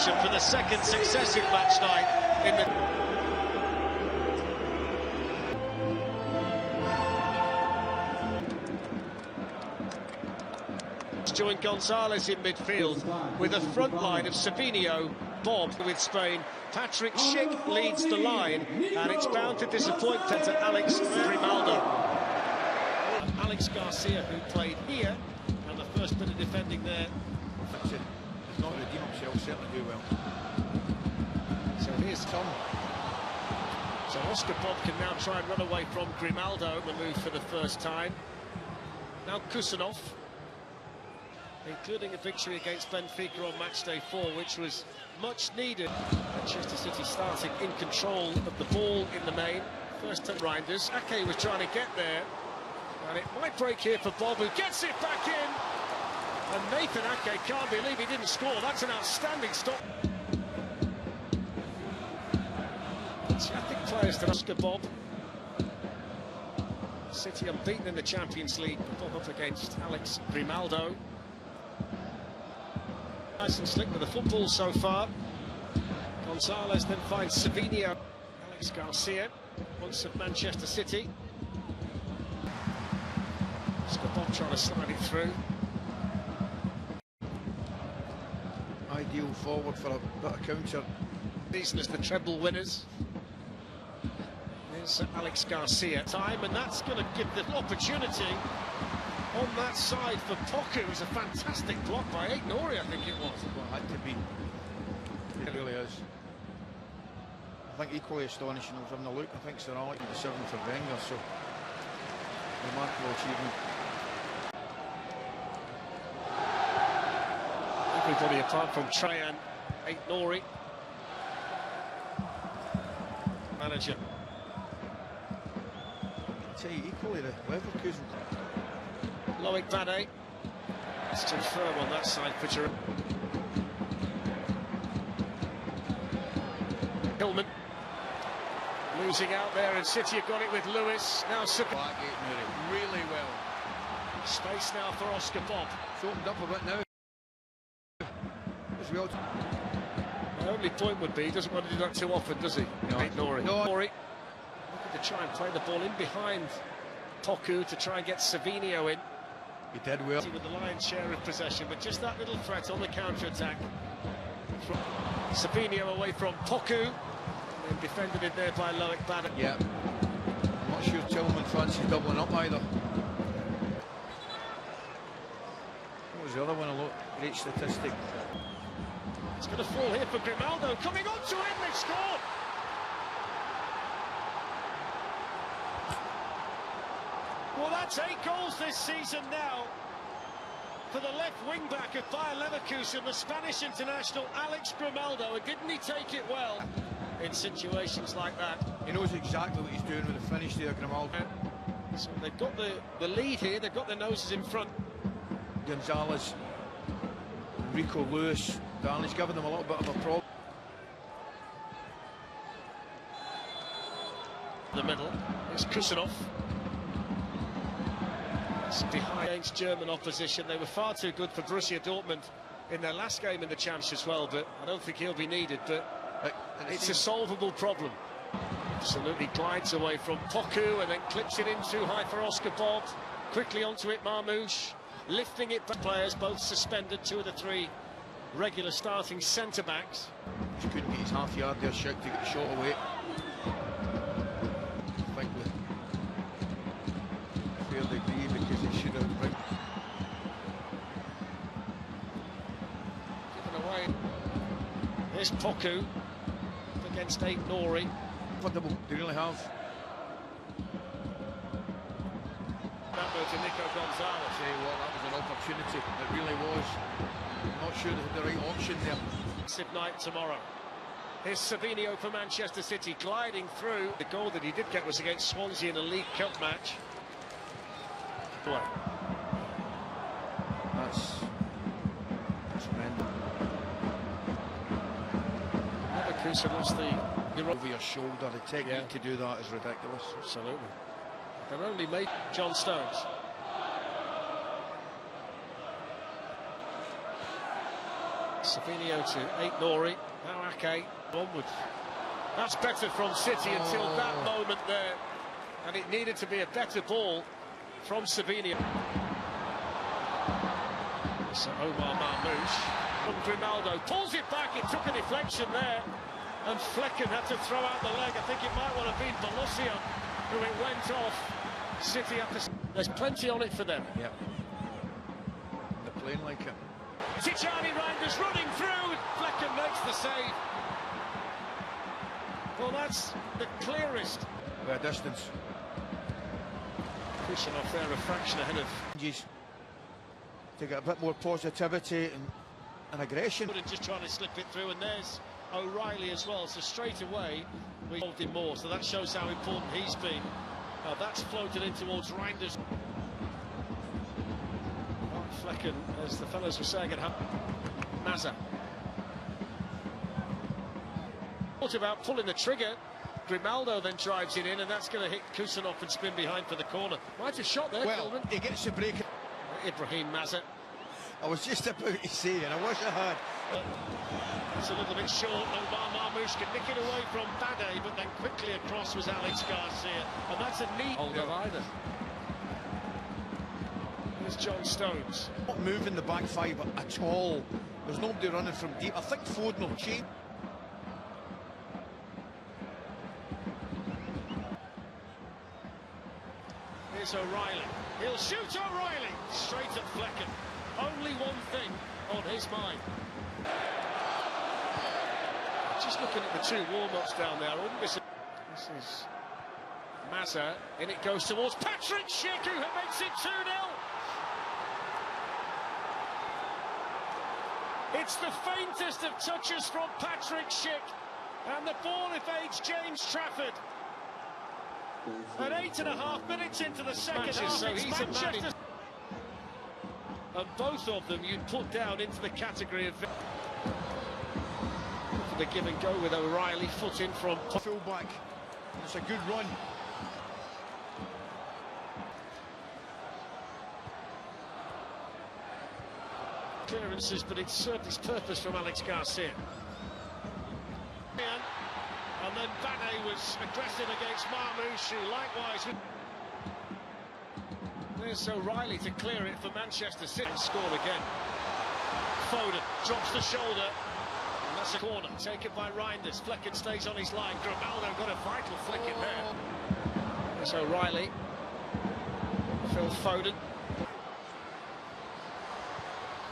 celebration for the second successive match night in the... Join Gonzalez in midfield with a front line of Savinio, Bob with Spain. Patrick Schick leads the line, and it's bound to disappoint to Alex Grimaldo. Alex Garcia, who played here, and the first bit of defending there. He's not redeemed himself, certainly do well. So here's Tom. So Oscar Bob can now try and run away from Grimaldo, the move for the first time. Now Kusanov, including a victory against Benfica on match day 4, which was much needed. Manchester City starting in control of the ball in the main. First time Reinders. Ake was trying to get there, and it might break here for Bob, who gets it back in. And Nathan Ake can't believe he didn't score. That's an outstanding stop. Asiatic players to Oscar Bob. City unbeaten in the Champions League. Bob up against Alex Grimaldo. Nice and slick with the football so far. Gonzalez then finds Savinio. Alex Garcia, once of Manchester City. Oscar Bob trying to slide it through. Ideal forward for a bit of counter. Season as the treble winners. Here's Alex Garcia. Time, and that's going to give the opportunity on that side for Poku. It was a fantastic block by Aït-Nouri, I think it was. Well, it had to be. It really is. I think equally astonishing, I was having a look, I think Sir Alex the 7 for Wenger, so remarkable achievement. Everybody apart from Trajan, Aït-Nouri. Manager. I tell you, equally the Leverkusen. Loic Vade, still firm on that side for Giroud. Hillman losing out there, and City have got it with Lewis. Now really well. Space now for Oscar Bob. It's opened up a bit now. As well. My only point would be he doesn't want to do that too often, does he? No. Aït-Nouri. No. Looking to try and play the ball in behind Poku to try and get Savinio in. He did well. With the lion's share of possession, but just that little threat on the counter-attack. Savinio away from Poku, and defended it there by Loic Vade. Yeah. I'm not sure Tillman fancies doubling up either. What was the other one? A lot great statistic. It's going to fall here for Grimaldo, coming on to it, they've scored! Well, that's 8 goals this season now for the left wing-back of Bayer Leverkusen, the Spanish international Alex Grimaldo. And didn't he take it well in situations like that? He knows exactly what he's doing with the finish there, Grimaldo. So they've got the lead here, they've got their noses in front. Gonzalez, Rico Lewis, Darley's given them a little bit of a problem. The middle, it's Kusanov. Behind against German opposition. They were far too good for Borussia Dortmund in their last game in the Champions as well, but I don't think he'll be needed. But it's a solvable problem. Absolutely glides away from Poku and then clips it in too high for Oscar Bob. Quickly onto it, Marmouche, lifting it back. Players both suspended, 2 of the 3 regular starting centre-backs. Just couldn't get his half yard there, Schick, to get the shot away. I think with fair degree, because he should have been given away. Here's Poku against Aït-Nouri. comfortable, they really have. That goes to Nico Gonzalez. Say what, that was an opportunity, it really was. I'm not sure they had the right option there. Massive night tomorrow. Here's Savinio for Manchester City, gliding through. The goal that he did get was against Swansea in a League Cup match. That's tremendous. Leverkusen lost the Over your shoulder, the technique to do that is ridiculous. Absolutely. They're only made John Stones. Savinio to Aït-Nouri. Now Ake onwards. That's better from City until that moment there. And it needed to be a better ball from Savinio. So Omar Marmoush from Grimaldo pulls it back. It took a deflection there. And Flecken had to throw out the leg. I think it might well have been Bolasie who it went off. City have to... There's plenty on it for them. Yeah. They're playing like it. Tijani Reinders running through. Flecken makes the save. Well, that's the clearest. By a distance. Pushing off there a fraction ahead of... To get a bit more positivity and aggression. Just trying to slip it through, and there's O'Reilly as well. So straight away, we involved him more. So that shows how important he's been. That's floated in towards Reinders. Flecken, as the fellows were saying at home. Mazza. Thought about pulling the trigger. Grimaldo then drives it in, and that's going to hit Kusanov and spin behind for the corner. Might have shot there, well, Coleman. He gets the break. Ibrahim Mazza. I was just about to say, and I wish I had. It's a little bit short. Omar Marmoush can nick it away from Bade, but then quickly across was Alex Garcia, and that's a neat hold of either. Here's John Stones. Not moving the back five at all. There's nobody running from deep. I think Foden will change. Here's O'Reilly. He'll shoot O'Reilly straight at Flecken. Only one thing on his mind. Just looking at the two warm-ups down there, I wouldn't be... This is Mazza, and it goes towards Patrick Schick, who makes it 2-0. It's the faintest of touches from Patrick Schick, and the ball evades James Trafford. At 8.5 minutes into the second half, so he's Manchester. And both of them you'd put down into the category of... For the give and go with O'Reilly, foot in from... Full back. It's a good run. Clearances, but it served its purpose from Alex Garcia. And then Bade was aggressive against Marmoush, who likewise... There's O'Reilly to clear it for Manchester City. Scored again. Foden drops the shoulder. And that's a corner taken by Reinders. Flecken stays on his line. Grimaldo got a vital flick in there. There's O'Reilly. Phil Foden.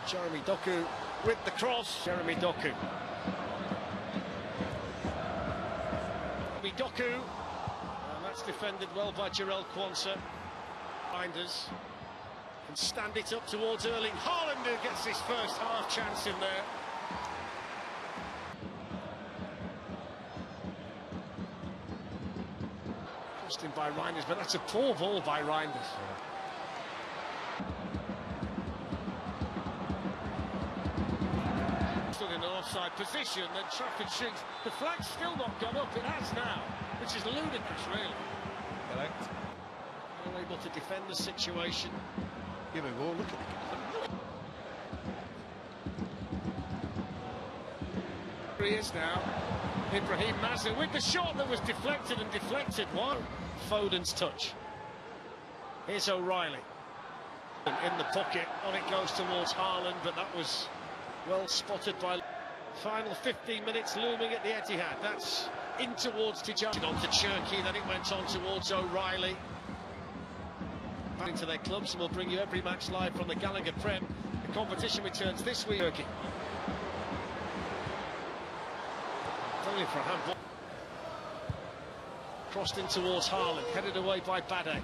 Jeremy Doku with the cross. Jeremy Doku. Doku, and that's defended well by Jarell Quansah. Reinders can stand it up towards Erling Haaland, who gets his first half chance in there. Crossed in by Reinders, but that's a poor ball by Reinders. Stood in an offside position, then Trafford shoots. The flag's still not gone up, it has now, which is ludicrous, really. Correct. They're able to defend the situation. Here we go, look at it. Here he is now. Ibrahim Mazza with the shot that was deflected and deflected. One. Foden's touch. Here's O'Reilly. In the pocket, on it goes towards Haaland, but that was well spotted by... Final 15 minutes looming at the Etihad. That's in towards Tijani. On to Cherki, then it went on towards O'Reilly. Back into their clubs, and we'll bring you every match live from the Gallagher Prem. The competition returns this week. Cherki. Only for a handball. Crossed in towards Haaland, headed away by Bade.